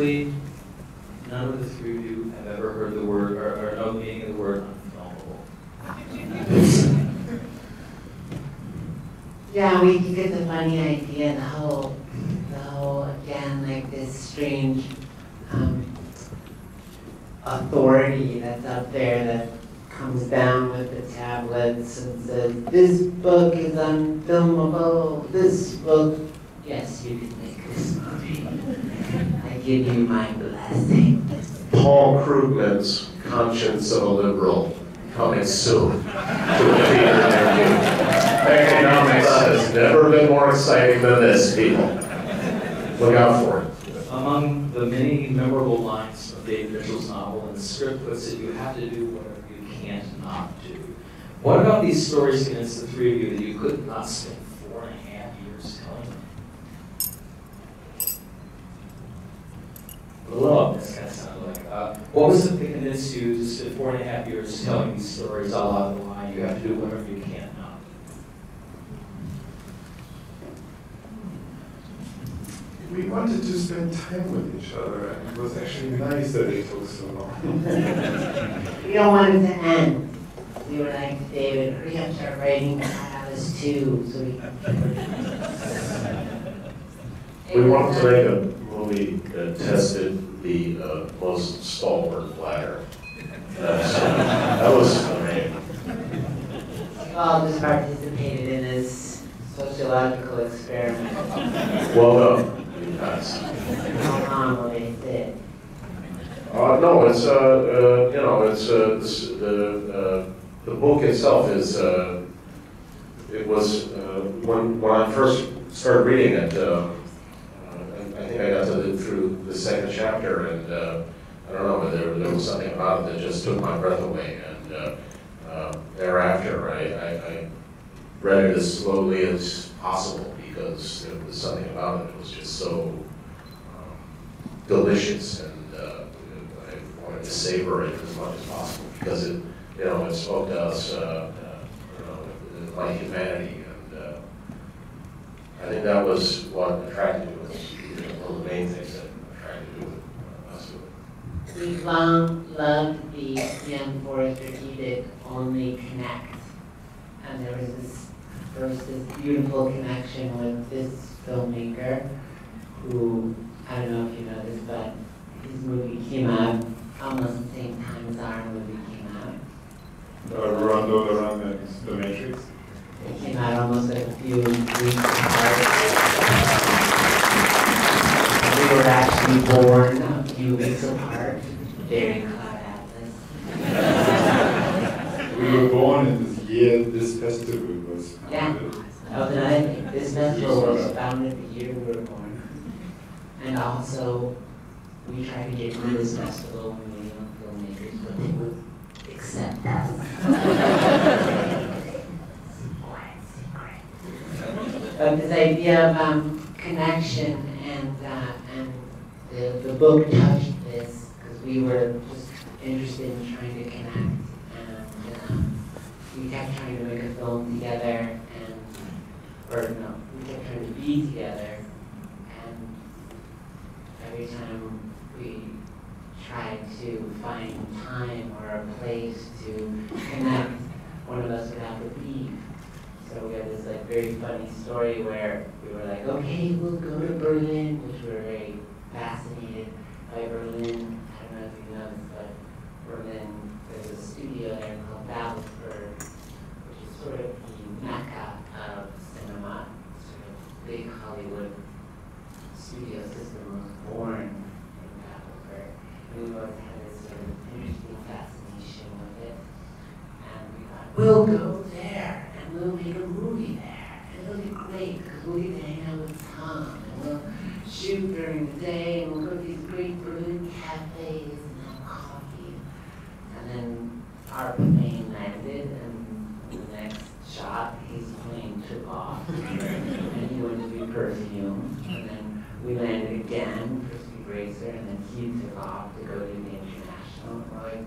Obviously, none of the three of you have ever heard the word, or know the meaning of the word unfilmable. Yeah, we think it's a funny idea, the whole, again, like this strange authority that's up there that comes down with the tablets and says, this book is unfilmable, this book, yes, you can make this movie. I give you my blessing. Paul Krugman's Conscience of a Liberal coming soon to a theater near you. Economics has never been more exciting than this, people. Look out for it. Among the many memorable lines of David Mitchell's novel, and the script puts it, you have to do whatever you can't not do. What about these stories against the three of you that you could not spend 4.5 years telling them? Love this kind of sounded like. What was it that convinced you to spend 4.5 years telling these stories all out of the line? You have to do whatever you can't not. We wanted to spend time with each other, and it was actually nice that it took so long. We don't want it to end. We were like, David, hurry up, start writing Alice 2, so we can. We wanted to make a movie that tested the most stalwart bladder. That was amazing. We all just participated in this sociological experiment. Well done. Yes. How long will they sit? No, it's you know, it's the book itself is it was when I first started reading it. I think I got through the second chapter, and I don't know, but there was something about it that just took my breath away. And thereafter, I read it as slowly as possible because there was something about it that was just so delicious, and I wanted to savor it as much as possible because it, you know, it spoke to us, you know, like humanity, and I think that was what attracted me with it. One of the main things that attracted me with us. We've long loved the young Forrester Edict only connect, and there was this beautiful connection with this filmmaker who, I don't know if you know this, but his movie came out almost the same time as our movie came out. Around the Matrix? It came out almost like a few weeks apart. We were actually born a few weeks apart, very Cloud Atlas. We were born in this year this festival was founded. Yeah, that was another thing. This festival was founded the year we were born. And also, we tried to get into this festival when we were young filmmakers, but they would accept us. Quiet secret. But this idea of connection and the book touched this because we were just interested in trying to connect, and we kept trying to make a film together, we kept trying to be together, and every time we tried to find time or a place to connect, one of us would have to leave. So we had this like very funny story where we were like, okay, we'll go to Berlin, which we were very fascinated by Berlin. I don't know if you know this, but Berlin, there's a studio there called Babelsberg, which is sort of the mecca of cinema. Sort of big Hollywood studio system was born in Babelsberg. And we both had this sort of interesting fascination with it. And we thought, we'll go there, and we'll make a movie there. And it'll be great, because we'll get to hang out with Tom, and we'll shoot during the day, and we'll go to these great Berlin cafes and have coffee. And then our plane landed, and in the next shot, his plane took off, and he went to be perfumed. And then we landed again for Speed Racer, and then he took off to go to the International. And we're like,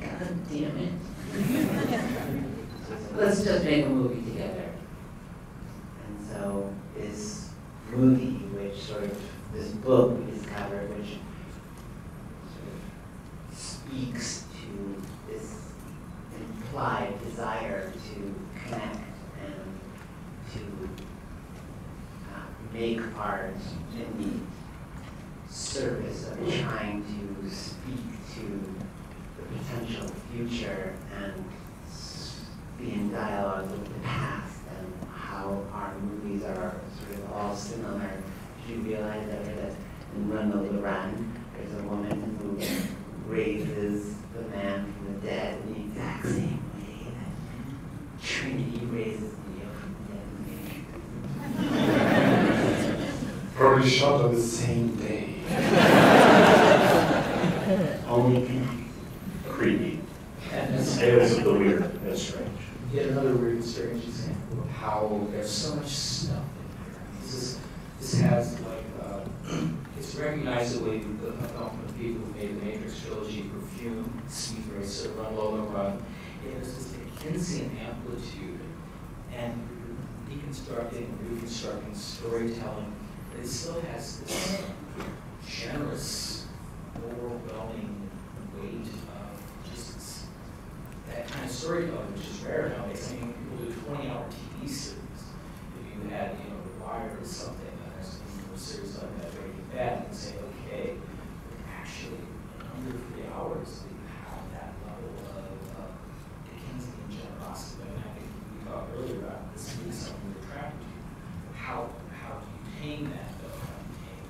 God damn it. Let's just make a movie together. And so this movie, which sort of, this art in the service of trying to speak to the potential future and be in dialogue with the past and how our movies are sort of all similar. Did you realize that in Run Lola Run, there's a woman who raises the man from the dead in the exact same way that Trinity raises Neo from the dead? Probably shot on the same day. Only creepy. And it's Tales of the weird and strange. yet another weird and strange example of how there's so much stuff in here. This has like, it's recognizably the film of people who made the Matrix trilogy, Perfume, Speed Racer, Run Lola Run. It has this Dickensian amplitude and deconstructing and reconstructing storytelling. But it still has this generous, overwhelming weight of just that kind of storytelling, which is rare nowadays. I mean, people do 20-hour TV series. If you had, The Wire or something, a series like that, Breaking Bad, and say, okay, actually, in under 3 hours, you have that level of Dickensian generosity. I mean, I think we talked earlier about this being something that attracted you. How do you tame that, though? How do you tame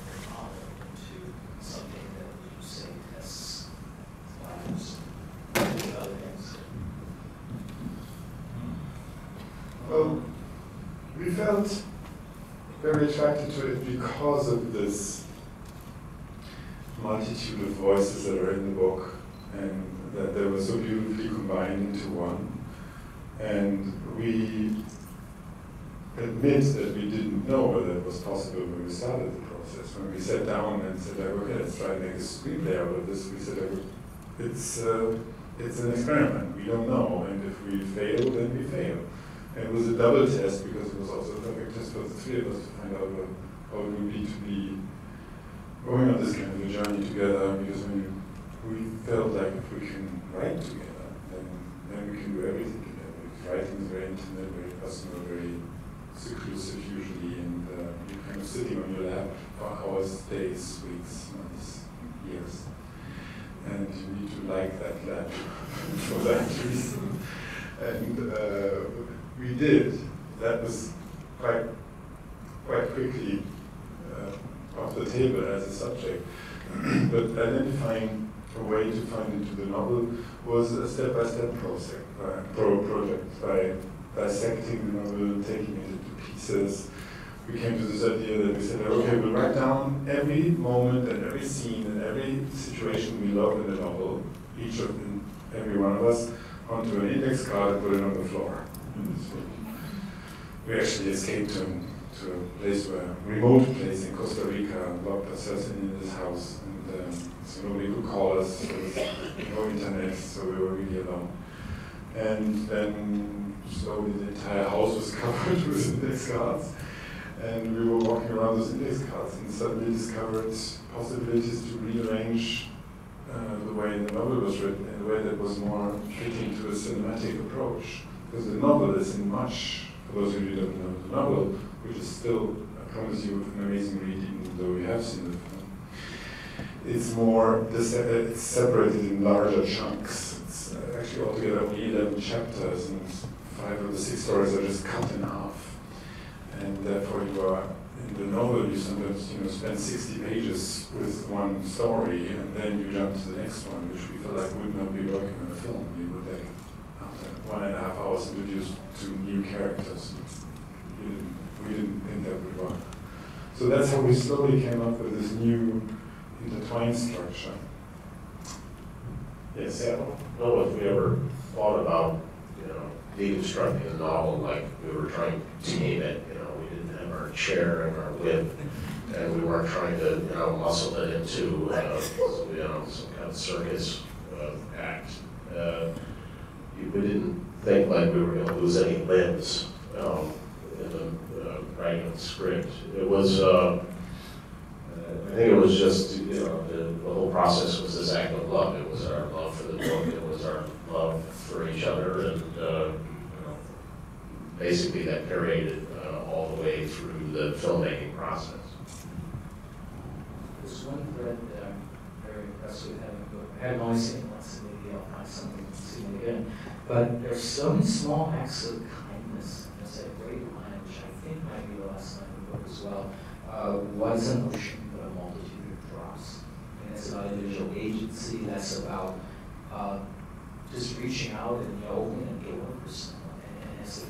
that model into something that you say tests lives and other things? Well, we felt very attracted to it because of this multitude of voices that are in the book, and that they were so beautifully combined into one. And we admit that we didn't know whether it was possible when we started the process. When we sat down and said, okay, let's try and make a screenplay out of this, we said, it's an experiment. We don't know, and if we fail, then we fail. And it was a double test because it was also a perfect test for the three of us to find out how it would be to be going on this kind of a journey together, because when we felt like if we can write together, then we can do everything together. Writing is very intimate, very personal, very seclusive usually, and you're kind of sitting on your lap for hours, days, weeks, months, years. And you need to like that lap for that reason. And we did. That was quite quickly off the table as a subject. But identifying a way to find into the novel was a step-by-step project by dissecting the novel, taking it into pieces. We came to this idea that we said, okay, we'll write down every moment and every scene and every situation we love in the novel, every one of us, onto an index card and put it on the floor. We actually escaped to a place remote place in Costa Rica, locked ourselves in this house, and so nobody could call us, there was no internet, so we were really alone. And then slowly the entire house was covered with index cards, and we were walking around those index cards and suddenly discovered possibilities to rearrange the way the novel was written in a way that was more fitting to a cinematic approach. Because the novel is in much, for those of you who don't know the novel, which is still, I promise you, an amazing read, even though we have seen the film. It's more, it's separated in larger chunks. It's actually altogether only 11 chapters, and 5 of the 6 stories are just cut in half. And therefore you are, in the novel, you sometimes spend 60 pages with one story, and then you jump to the next one, which we felt like would not be working on a film. You would like, after 1.5 hours, introduce 2 new characters. We didn't think that would work. So that's how we slowly came up with this new intertwined structure. Yes, I don't know if we ever thought about, deconstructing a novel like we were trying to tame it. We didn't have our chair and our whip, and we weren't trying to, muscle it into, some kind of circus act. We didn't think like we were going to lose any limbs in the writing of the script. It was, I think it was just, the whole process was this act of love. It was our love for the book. It was our love for each other, and basically that permeated all the way through the filmmaking process. There's one thread that I'm very impressed with having a book. I haven't only seen it once, and maybe I'll find something and see it again. But there's so many small acts of kindness. There's a great line, which I think might be the last line of the book as well. What is an ocean but a multitude of drops? And it's about individual agency. That's about just reaching out and opening a door for someone. And as an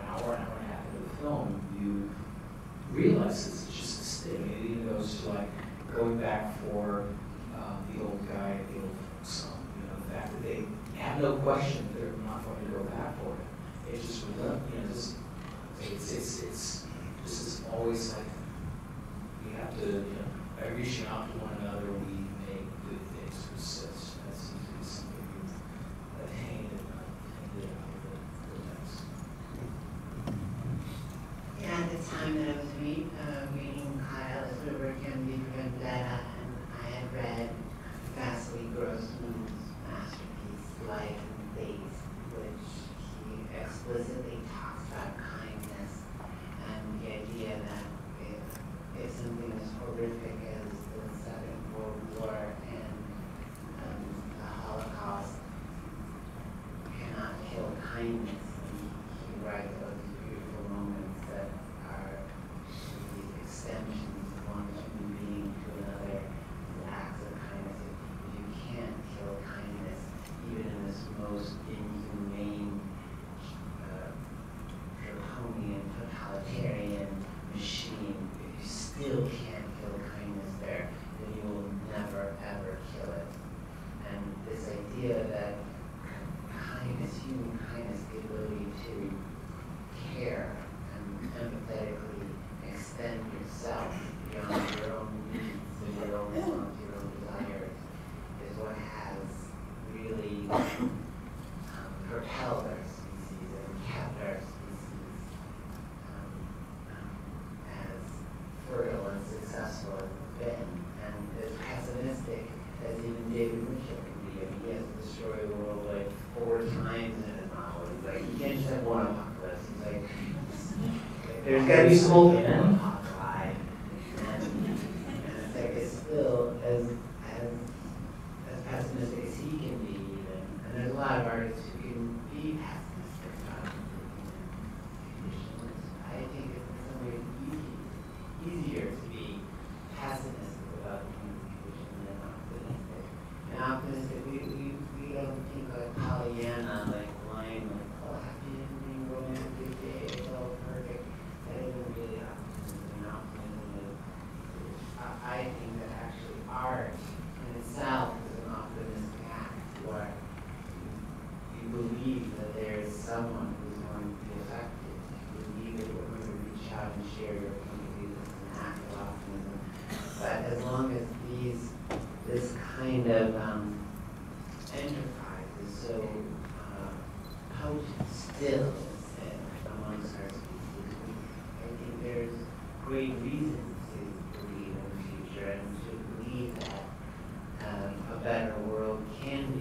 hour and a half into the film, you realize it's just a sting. It even goes to like going back for the old guy, the old folks. The fact that they have no question they're not going to go back for it. It just it's just always like we have to, by reaching out to one another, we make good things persist. That seems to be something you've attained out of the text. Yeah, at the time that I was reading Kyle's River Can Be Vendetta, and I had read Vasily Grossman's masterpiece, Life and Faith, which he explicitly talks about kindness and the idea that if something as horrific as the Second World War and the Holocaust cannot kill kindness, and he writes about these beautiful moments that are these extensions of one human being to another, these acts of kindness. If you can't kill kindness, even in this most inhumane, draconian, totalitarian machine, if you still can't kill kindness there, then you will never ever kill it. And this idea that kindness, human kindness, the ability to care and empathetically extend yourself beyond your own needs and your own wants, your own desires, is what has really propelled our species and kept our species as fertile and successful as it's been, and as pessimistic as even David Mitchell can be. I mean, he has destroyed the world like 4 times in his novel. He's like, you can't just have one apocalypse. He's like, there's got to be multiple apocalypse. And it's like, it's still as pessimistic as he can be, even. And there's a lot of artists who can be pessimistic about conditions. I think it's in some ways easier to be pessimistic about the human condition than optimistic. And optimistic, we don't think like Pollyanna, like lying, like, oh, happy ending, romantic day, it's all perfect. That isn't really optimism. And optimism is, I think that actually art in itself is an optimistic act, where you believe that there is someone who's going to be affected. You believe that we're going to reach out and share your point of view. It's an act of optimism. But as long as this kind of enterprise is so potent still amongst our species, I think there's great reason to believe in the future and to believe that a better world can